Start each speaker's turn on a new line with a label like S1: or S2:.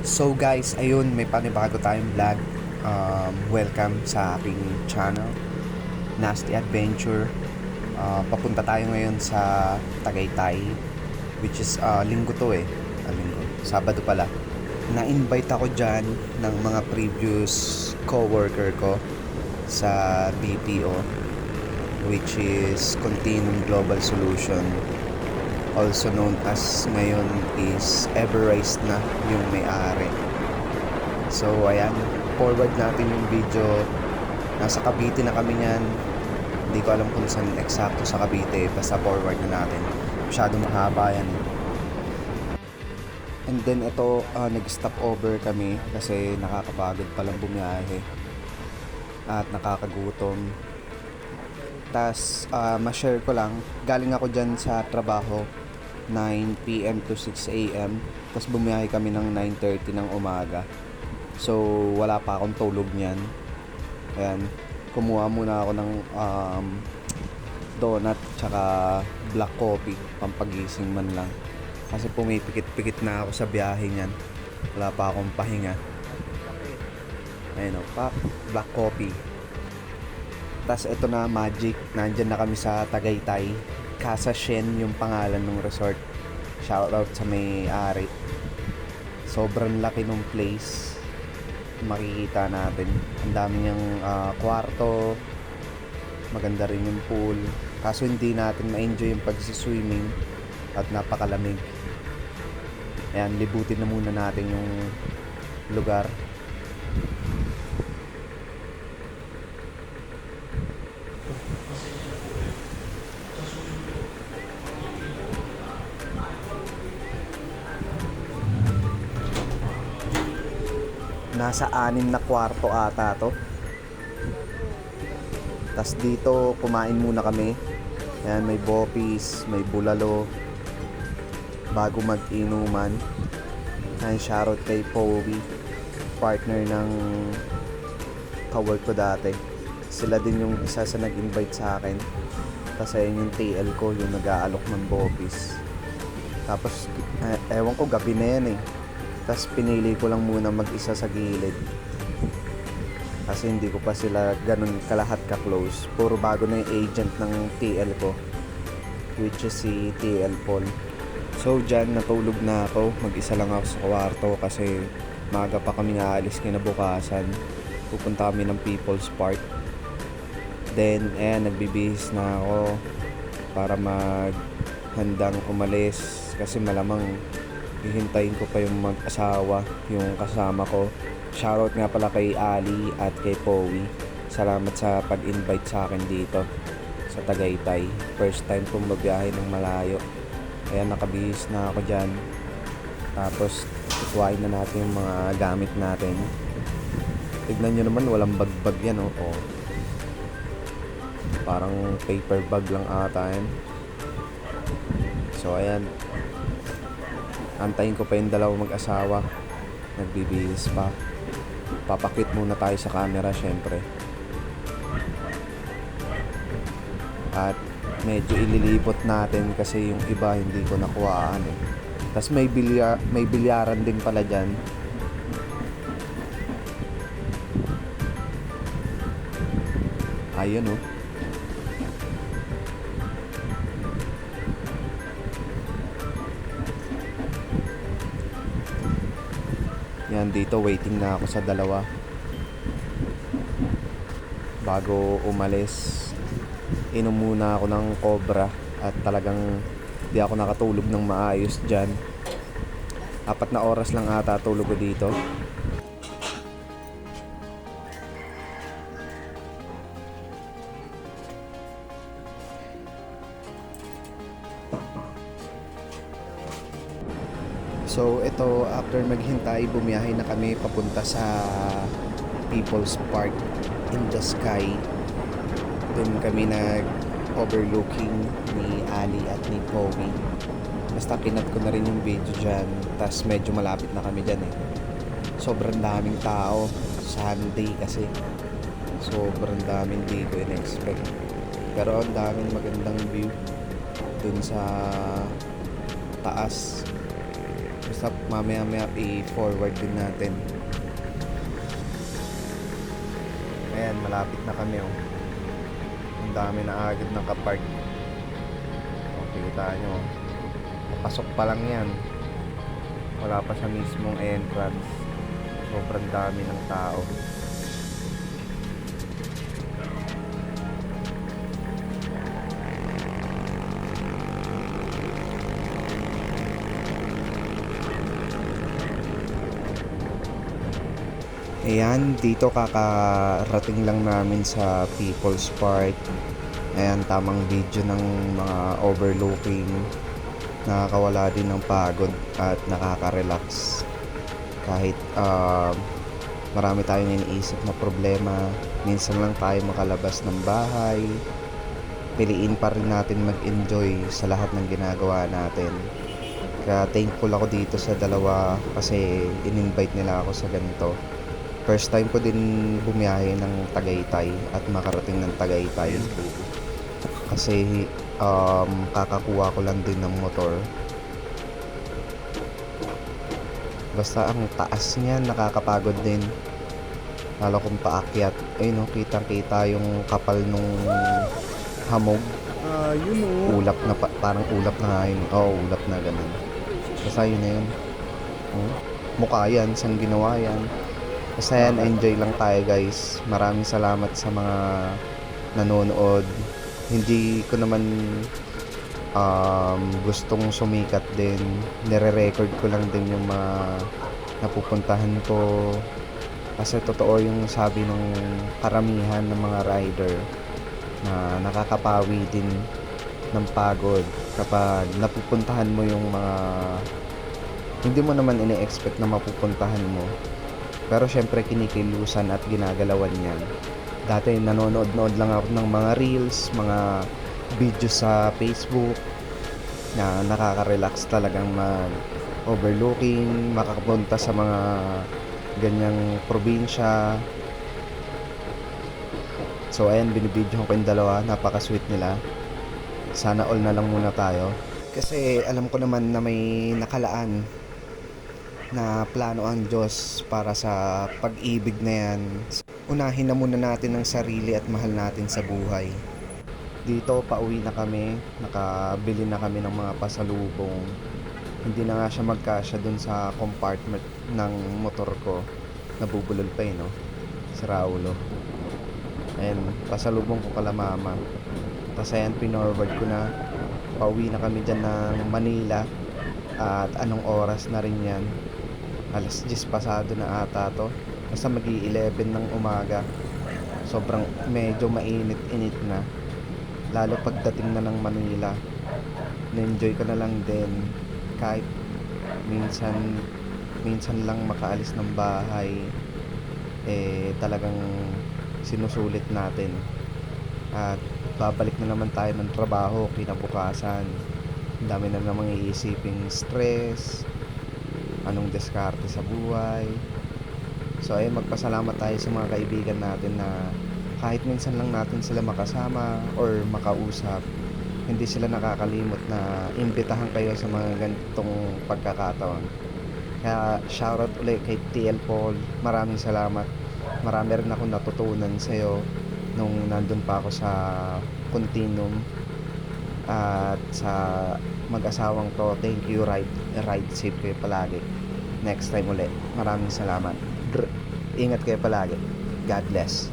S1: So guys, ayun, may panibago tayong vlog. Welcome sa aking channel, Nasty Adventure. Papunta tayo ngayon sa Tagaytay, which is linggo to eh. Linggo. Sabado pala. Na-invite ako dyan ng mga previous co-worker ko sa BPO, which is Continuum Global Solution, also known as ngayon is Everrise na yung may-ari. So ayan, forward natin yung video. Nasa Cavite na kami niyan. Hindi ko alam kung saan eksakto sa Cavite, basta forward na natin. Masyado mahaba yan. And then ito, nag-stop over kami kasi nakakapagod palang bumiyahe at nakakagutom. Tas ma-share ko lang, galing ako dyan sa trabaho 9 PM to 6 AM, tas bumiyahe kami ng 9:30 ng umaga. So wala pa akong tulog niyan. Ayan, kumuha muna ako ng donut tsaka black coffee, pampagising man lang. Kasi pumipikit-pikit na ako sa biyahe niyan. Wala pa akong pahinga. Ayun o, black coffee. Tas ito na, magic. Nandyan na kami sa Tagaytay. Casa Shen yung pangalan ng resort. Shoutout sa may-ari. Sobrang laki ng place. Makikita natin. Ang dami niyang kwarto. Maganda rin yung pool. Kaso hindi natin ma-enjoy yung pag-swimming at napakalamig. Ayan, libutin na muna natin yung lugar. Nasa 6 na kwarto ata to. Tas dito kumain muna kami. Ayan, may bopis, may bulalo bago mag-inuman. Ayan, shoutout kay Powie, partner ng kawork ko dati. Sila din yung isa sa nag-invite sa akin. Kasi ayun yung TL ko, yung nag-aalok ng bopis. Tapos ewan ko, gabi na yan eh. Tapos pinili ko lang muna mag-isa sa gilid kasi hindi ko pa sila ganun kalahat ka-close. Puro bago na yung agent ng TL ko, which is si TL Paul. So dyan natulog na ako. Mag-isa lang ako sa kwarto kasi maaga pa kami aalis kinabukasan. Pupunta kami ng People's Park. Then nagbibihis na ako para maghandang umalis kasi malamang hihintayin ko pa yung mag-asawa, yung kasama ko. Shoutout nga pala kay Ali at kay Powie. Salamat sa pag-invite sa akin dito sa Tagaytay. First time kong magbiyahe ng malayo. Kaya nakabihis na ako dyan. Tapos ikuhain na natin yung mga gamit natin. Tignan nyo naman, walang bagbag yan oh. Parang paper bag lang ata yan. So ayan, antayin ko pa yung dalawang mag-asawa. Nagbibihis pa. Papakit muna tayo sa camera syempre. At medyo ililibot natin kasi yung iba hindi ko nakuhaan eh. Tapos may bilyaran din pala dyan. Ayun oh. Yan, dito waiting na ako sa dalawa bago umalis. Inom muna ako ng Cobra at talagang di ako nakatulog ng maayos dyan. 4 na oras lang ata tulog ko dito. So ito, after maghintay, bumiyahe na kami papunta sa People's Park in the Sky. Doon kami nag-overlooking ni Ali at ni Powie. Basta pinat ko na rin yung video dyan. Tas medyo malapit na kami dyan eh. Sobrang daming tao. Sunday kasi. Sobrang daming, di ko in-expect. Pero ang daming magandang view dun sa taas. Basta mamaya i-forward din natin. Ayan, malapit na kami oh. Ang dami na agad nakapark. Okay, kita nyo. Pasok pa lang yan. Wala pa sa mismong entrance. Sobrang dami ng tao. Ayan, dito kakarating lang namin sa People's Park. Ayan, tamang video ng mga overlooking. Nakakawala din ng pagod at nakaka-relax. Kahit marami tayong iniisip na problema, minsan lang tayo makalabas ng bahay. Piliin pa rin natin mag-enjoy sa lahat ng ginagawa natin. Kaya thankful ako dito sa dalawa kasi in-invite nila ako sa ganito. First time ko din bumiyahe ng Tagaytay at makarating ng Tagaytay. Kasi kakakuha ko lang din ng motor. Basta ang taas niya nakakapagod din. Lalo kung paakyat. Ayun, no, kitang-kita yung kapal nung hamog.
S2: Yun o.
S1: Ulap na parang ulap na nga yun. Oo, ulap na ganun. Basta yun na yun. Mukha yan, saan ginawa yan. Basta yan, enjoy lang tayo guys. Maraming salamat sa mga nanonood. Hindi ko naman gustong sumikat din. Nire-record ko lang din yung mga napupuntahan ko. Kasi totoo yung sabi ng karamihan ng mga rider na nakakapawi din ng pagod kapag napupuntahan mo yung mga hindi mo naman ini-expect na mapupuntahan mo. Pero syempre kinikilusan at ginagalawan yan. Dati nanonood-nood lang ako ng mga reels, mga videos sa Facebook na nakaka-relax talagang mag-overlooking, makapunta sa mga ganyang probinsya. So ayan, binibidyo ko yung dalawa, napaka-sweet nila. Sana all na lang muna tayo. Kasi alam ko naman na may nakalaan na plano ang Diyos para sa pag-ibig na yan. Unahin na muna natin ang sarili at mahal natin sa buhay. Dito, pauwi na kami. Nakabili na kami ng mga pasalubong. Hindi na nga siya magkasya dun sa compartment ng motor ko. Nabubulol pa no? Si Raulo. Ayan, pasalubong ko kala mama. Tapos ayan, pinorward ko na. Pauwi na kami dyan ng Manila. At anong oras na rin yan? Alas 10 pasado na ata to. Basta mag-11 ng umaga. Sobrang medyo mainit-init na. Lalo pagdating na ng Manila. Na-enjoy ko na lang din. Kahit minsan lang makaalis ng bahay. Talagang sinusulit natin. At babalik na naman tayo ng trabaho kinabukasan. Ang dami na namang iisiping stress, anong diskarte sa buhay. So ay magpasalamat tayo sa mga kaibigan natin na kahit minsan lang natin sila makasama or makausap, hindi sila nakakalimot na imbitahan kayo sa mga ganitong pagkakataon. Kaya shoutout ulit kay TL Paul, maraming salamat. Marami rin ako natutunan sa'yo nung nandun pa ako sa Continuum. At sa mag-asawang to, thank you, ride safe kayo palagi. Next time ulit, maraming salamat. Ingat kayo palagi. God bless.